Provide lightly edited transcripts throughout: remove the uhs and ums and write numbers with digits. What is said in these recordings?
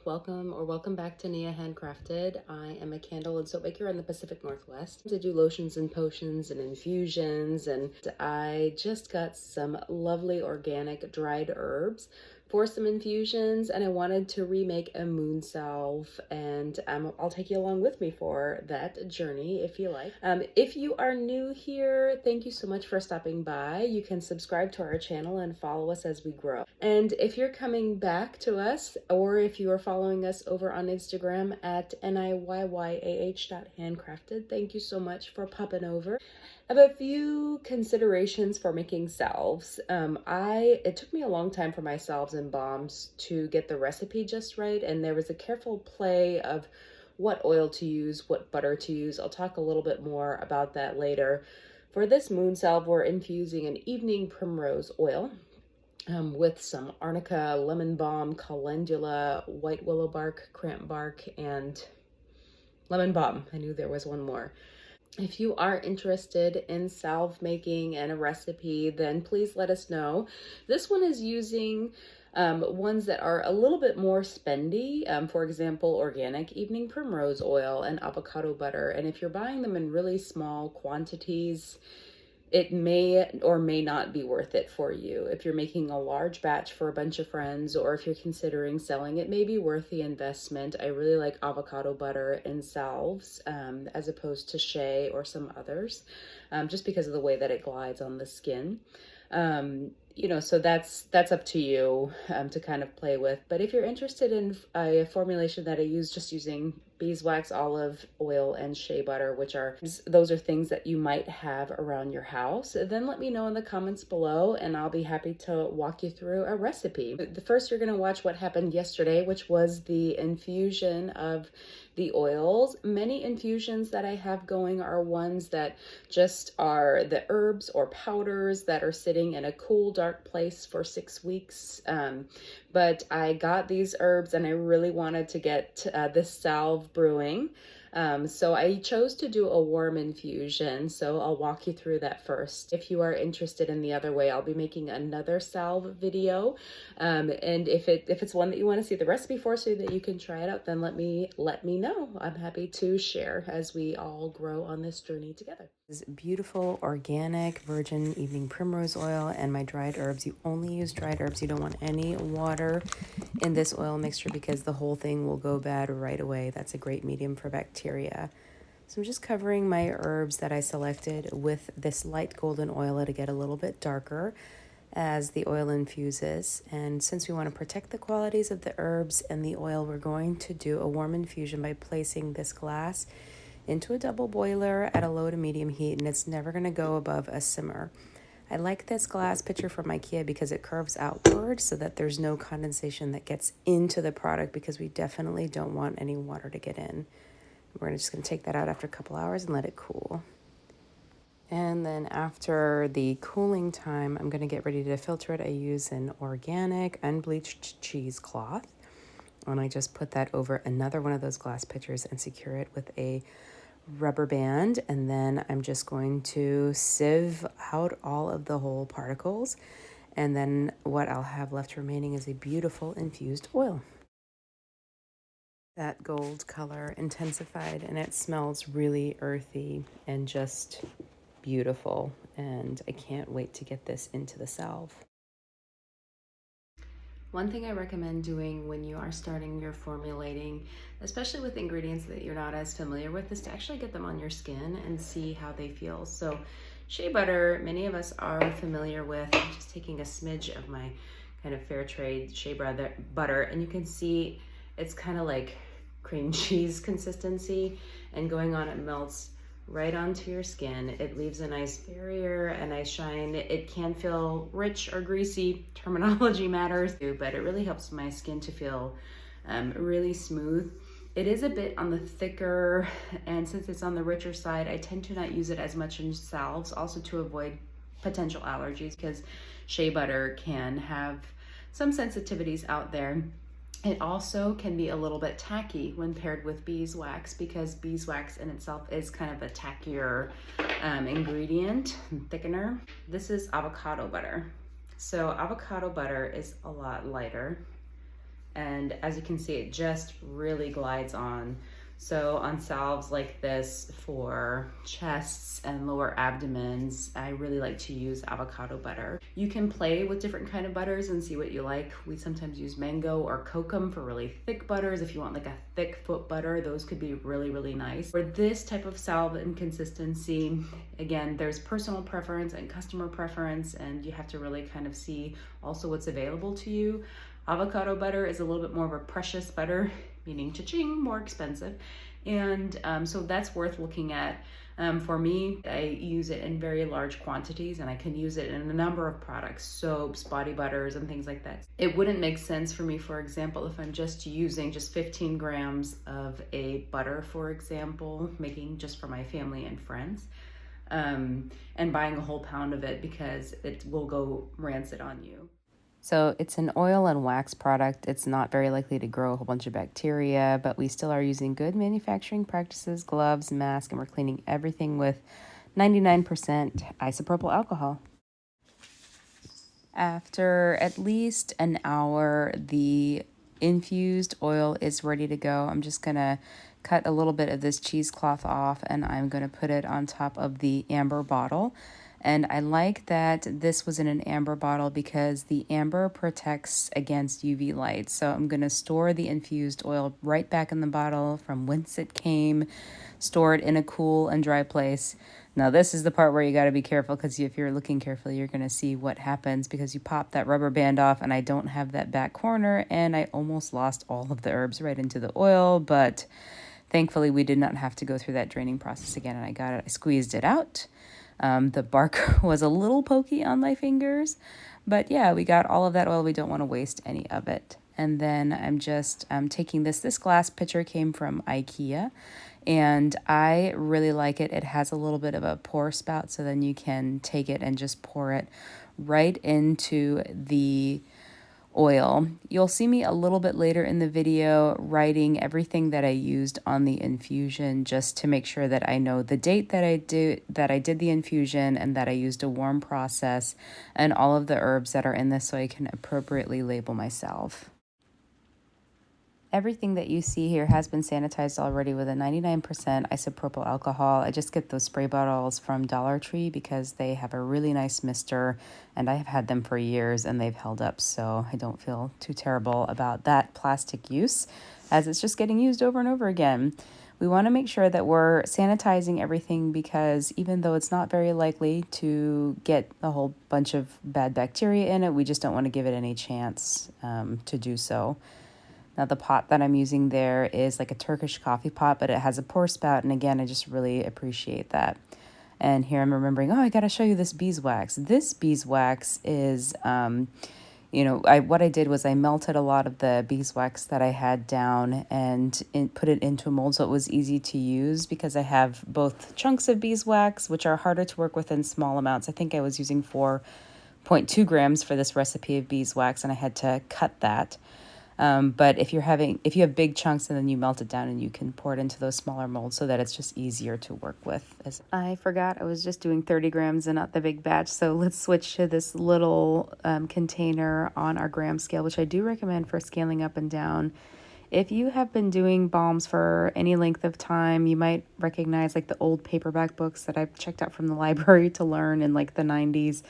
welcome back to Nia Handcrafted. I am a candle and soap maker in the Pacific Northwest. I do lotions and potions and infusions, and I just got some lovely organic dried herbs for some infusions, and I wanted to remake a moon salve, and I'll take you along with me for that journey if you like. If you are new here, thank you so much for stopping by. You can subscribe to our channel and follow us as we grow. And if you're coming back to us, or if you are following us over on Instagram at niyyah.handcrafted, thank you so much for popping over. I have a few considerations for making salves. It took me a long time for my salves and balms to get the recipe just right, and there was a careful play of what oil to use, what butter to use. I'll talk a little bit more about that later. For this moon salve, we're infusing an evening primrose oil with some arnica, lemon balm, calendula, white willow bark, cramp bark, and lemon balm. I knew there was one more. If you are interested in salve making and a recipe, then please let us know. This one is using ones that are a little bit more spendy. For example, organic evening primrose oil and avocado butter. And if you're buying them in really small quantities, it may or may not be worth it for you. If you're making a large batch for a bunch of friends, or if you're considering selling, it may be worth the investment. I really like avocado butter in salves as opposed to shea or some others, just because of the way that it glides on the skin. So that's up to you to kind of play with. But if you're interested in a formulation that I use just using beeswax, olive oil, and shea butter, those are things that you might have around your house, then let me know in the comments below and I'll be happy to walk you through a recipe. The first, you're going to watch what happened yesterday, which was the infusion of the oils. Many infusions that I have going are ones that just are the herbs or powders that are sitting in a cool, dark place for 6 weeks. But I got these herbs and I really wanted to get this salve brewing. So I chose to do a warm infusion, so I'll walk you through that first. If you are interested in the other way, I'll be making another salve video. And if it's one that you want to see the recipe for so that you can try it out, then let me know. I'm happy to share as we all grow on this journey together. This is beautiful organic virgin evening primrose oil and my dried herbs. You only use dried herbs. You don't want any water in this oil mixture because the whole thing will go bad right away. That's a great medium for bacteria. So I'm just covering my herbs that I selected with this light golden oil to get a little bit darker as the oil infuses. And since we want to protect the qualities of the herbs and the oil, we're going to do a warm infusion by placing this glass into a double boiler at a low to medium heat, and it's never going to go above a simmer. I like this glass pitcher from IKEA because it curves outward so that there's no condensation that gets into the product, because we definitely don't want any water to get in. We're just going to take that out after a couple hours and let it cool. And then after the cooling time, I'm going to get ready to filter it. I use an organic unbleached cheesecloth, and I just put that over another one of those glass pitchers and secure it with a rubber band. And then I'm just going to sieve out all of the whole particles, and then what I'll have left remaining is a beautiful infused oil. That gold color intensified, and it smells really earthy and just beautiful, and I can't wait to get this into the salve. One thing I recommend doing when you are starting your formulating, especially with ingredients that you're not as familiar with, is to actually get them on your skin and see how they feel. So shea butter, many of us are familiar with. I'm just taking a smidge of my kind of fair trade shea butter, and you can see it's kind of like cream cheese consistency, and going on, it melts right onto your skin. It leaves a nice barrier, a nice shine. It can feel rich or greasy, terminology matters, but it really helps my skin to feel really smooth. It is a bit on the thicker, and since it's on the richer side, I tend to not use it as much in salves, also to avoid potential allergies, because shea butter can have some sensitivities out there. It also can be a little bit tacky when paired with beeswax, because beeswax in itself is kind of a tackier ingredient and thickener. This is avocado butter. So avocado butter is a lot lighter And as you can see, it just really glides on. So on salves like this for chests and lower abdomens, I really like to use avocado butter. You can play with different kind of butters and see what you like. We sometimes use mango or kokum for really thick butters. If you want like a thick foot butter, those could be really, really nice. For this type of salve and consistency, again, there's personal preference and customer preference, and you have to really kind of see also what's available to you. Avocado butter is a little bit more of a precious butter, meaning cha-ching, more expensive. And so that's worth looking at. For me, I use it in very large quantities, and I can use it in a number of products, soaps, body butters, and things like that. It wouldn't make sense for me, for example, if I'm just using just 15 grams of a butter, for example, making just for my family and friends, and buying a whole pound of it, because it will go rancid on you. So it's an oil and wax product. It's not very likely to grow a whole bunch of bacteria, but we still are using good manufacturing practices, gloves, mask, and we're cleaning everything with 99% isopropyl alcohol. After at least an hour, the infused oil is ready to go. I'm just gonna cut a little bit of this cheesecloth off, and I'm gonna put it on top of the amber bottle. And I like that this was in an amber bottle because the amber protects against UV light. So I'm going to store the infused oil right back in the bottle from whence it came, store it in a cool and dry place. Now this is the part where you got to be careful, because if you're looking carefully, you're going to see what happens, because you pop that rubber band off and I don't have that back corner, and I almost lost all of the herbs right into the oil, but thankfully we did not have to go through that draining process again, and I got it. I squeezed it out. The bark was a little pokey on my fingers, but yeah, we got all of that oil. We don't want to waste any of it. And then I'm just taking this. This glass pitcher came from IKEA, and I really like it. It has a little bit of a pour spout, so then you can take it and just pour it right into the oil. You'll see me a little bit later in the video writing everything that I used on the infusion, just to make sure that I know the date that I did the infusion, and that I used a warm process, and all of the herbs that are in this, so I can appropriately label my salve. Everything that you see here has been sanitized already with a 99% isopropyl alcohol. I just get those spray bottles from Dollar Tree because they have a really nice mister, and I have had them for years and they've held up, so I don't feel too terrible about that plastic use, as it's just getting used over and over again. We want to make sure that we're sanitizing everything, because even though it's not very likely to get a whole bunch of bad bacteria in it, we just don't want to give it any chance to do so. Now the pot that I'm using there is like a Turkish coffee pot, but it has a pour spout, and again, I just really appreciate that. And here I'm remembering, oh, I got to show you this beeswax. This beeswax is, what I did was I melted a lot of the beeswax that I had down and put it into a mold so it was easy to use, because I have both chunks of beeswax, which are harder to work with in small amounts. I think I was using 4.2 grams for this recipe of beeswax, and I had to cut that. But if you have big chunks, and then you melt it down and you can pour it into those smaller molds so that it's just easier to work with. As I forgot I was just doing 30 grams and not the big batch. So let's switch to this little container on our gram scale, which I do recommend for scaling up and down. If you have been doing balms for any length of time, you might recognize like the old paperback books that I've checked out from the library to learn in like the 90s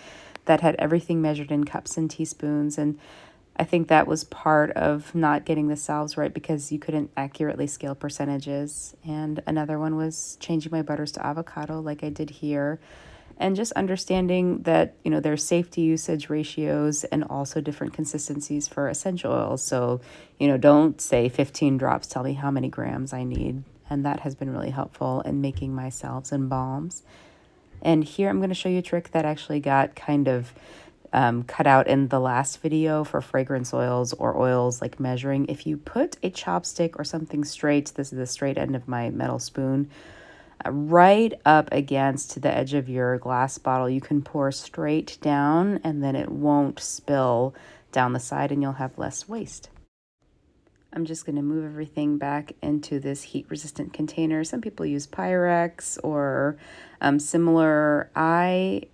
that had everything measured in cups and teaspoons. And I think that was part of not getting the salves right, because you couldn't accurately scale percentages. And another one was changing my butters to avocado like I did here. And just understanding that, there's safety usage ratios and also different consistencies for essential oils. So, don't say 15 drops, tell me how many grams I need. And that has been really helpful in making my salves and balms. And here I'm going to show you a trick that actually got kind of cut out in the last video for fragrance oils or oils like measuring. If you put a chopstick or something straight, this is the straight end of my metal spoon, right up against the edge of your glass bottle, you can pour straight down, and then it won't spill down the side and you'll have less waste. I'm just going to move everything back into this heat-resistant container. Some people use Pyrex or similar. I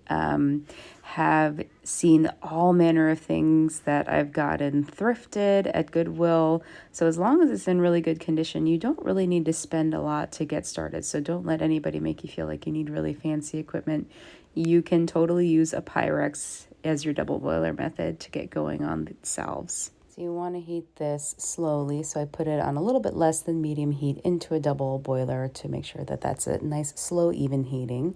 have seen all manner of things that I've gotten thrifted at Goodwill. So as long as it's in really good condition, you don't really need to spend a lot to get started. So don't let anybody make you feel like you need really fancy equipment. You can totally use a Pyrex as your double boiler method to get going on the salves. So you want to heat this slowly. So I put it on a little bit less than medium heat into a double boiler to make sure that that's a nice slow even heating.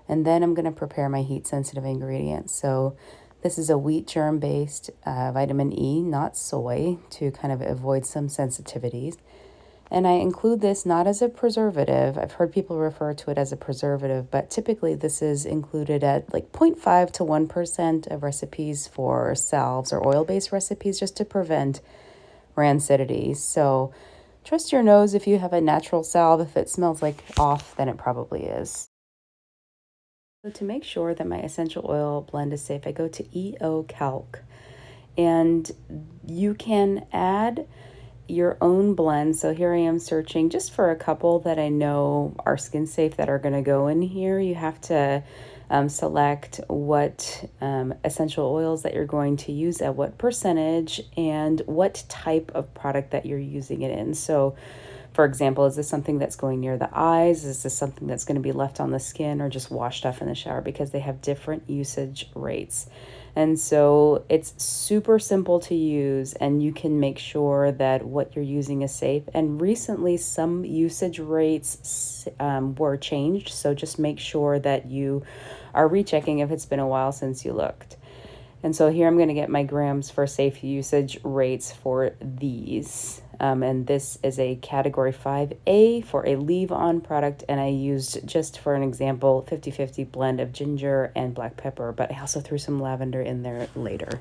And then I'm going to prepare my heat sensitive ingredients. So this is a wheat germ based vitamin E, not soy, to kind of avoid some sensitivities. And I include this not as a preservative. I've heard people refer to it as a preservative, but typically this is included at like 0.5 to 1% of recipes for salves or oil-based recipes just to prevent rancidity. So trust your nose if you have a natural salve. If it smells like off, then it probably is. So to make sure that my essential oil blend is safe, I go to EO Calc. And you can add your own blend. So here I am searching just for a couple that I know are skin safe that are going to go in here. You have to select what essential oils that you're going to use at what percentage and what type of product that you're using it in. So for example, is this something that's going near the eyes? Is this something that's going to be left on the skin or just washed off in the shower? Because they have different usage rates. And so it's super simple to use, and you can make sure that what you're using is safe. And recently, some usage rates were changed. So just make sure that you are rechecking if it's been a while since you looked. And so here I'm going to get my grams for safe usage rates for these. And this is a category 5A for a leave-on product. And I used, just for an example, 50-50 blend of ginger and black pepper. But I also threw some lavender in there later.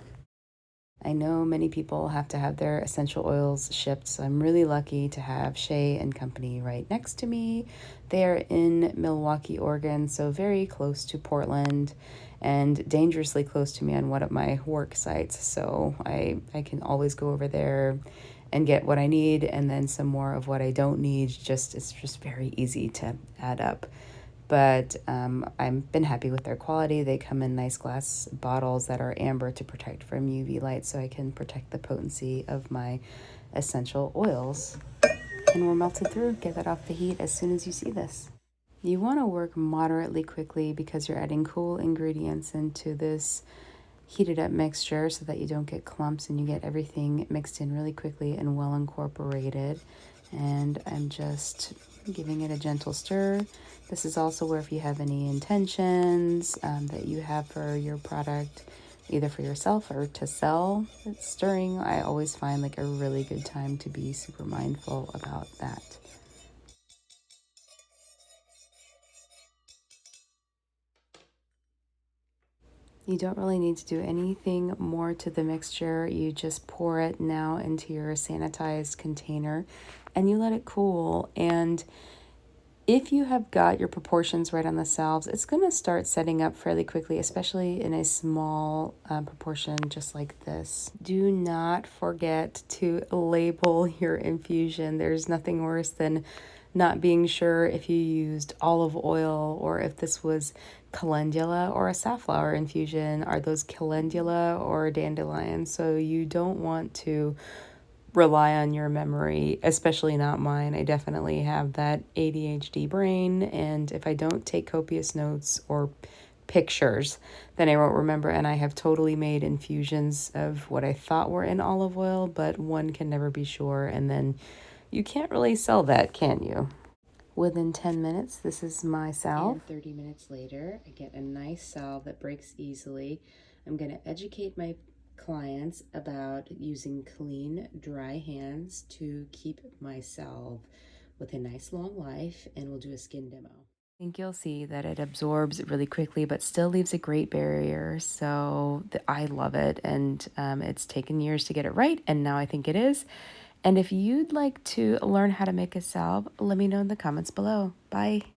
I know many people have to have their essential oils shipped, so I'm really lucky to have Shea and Company right next to me. They are in Milwaukee, Oregon, so very close to Portland and dangerously close to me on one of my work sites. So I can always go over there and get what I need and then some more of what I don't need. It's just very easy to add up. But I've been happy with their quality. They come in nice glass bottles that are amber to protect from UV light, so I can protect the potency of my essential oils. And we're melted through. Get that off the heat as soon as you see this. You want to work moderately quickly because you're adding cool ingredients into this heated up mixture so that you don't get clumps and you get everything mixed in really quickly and well incorporated. And I'm just giving it a gentle stir. This is also where if you have any intentions that you have for your product, either for yourself or to sell, stirring, I always find like a really good time to be super mindful about that. You don't really need to do anything more to the mixture. You just pour it now into your sanitized container and you let it cool. And if you have got your proportions right on the salves, it's going to start setting up fairly quickly, especially in a small proportion just like this. Do not forget to label your infusion. There's nothing worse than not being sure if you used olive oil or if this was calendula or a safflower infusion. Are those calendula or dandelion? So you don't want to rely on your memory, especially not mine. I definitely have that ADHD brain, and if I don't take copious notes or pictures, then I won't remember. And I have totally made infusions of what I thought were in olive oil, but one can never be sure, and then you can't really sell that, can you? Within 10 minutes, this is my salve. And 30 minutes later, I get a nice salve that breaks easily. I'm going to educate my clients about using clean, dry hands to keep my salve with a nice long life, and we'll do a skin demo. I think you'll see that it absorbs really quickly, but still leaves a great barrier. So I love it, and it's taken years to get it right, and now I think it is. And if you'd like to learn how to make a salve, let me know in the comments below. Bye.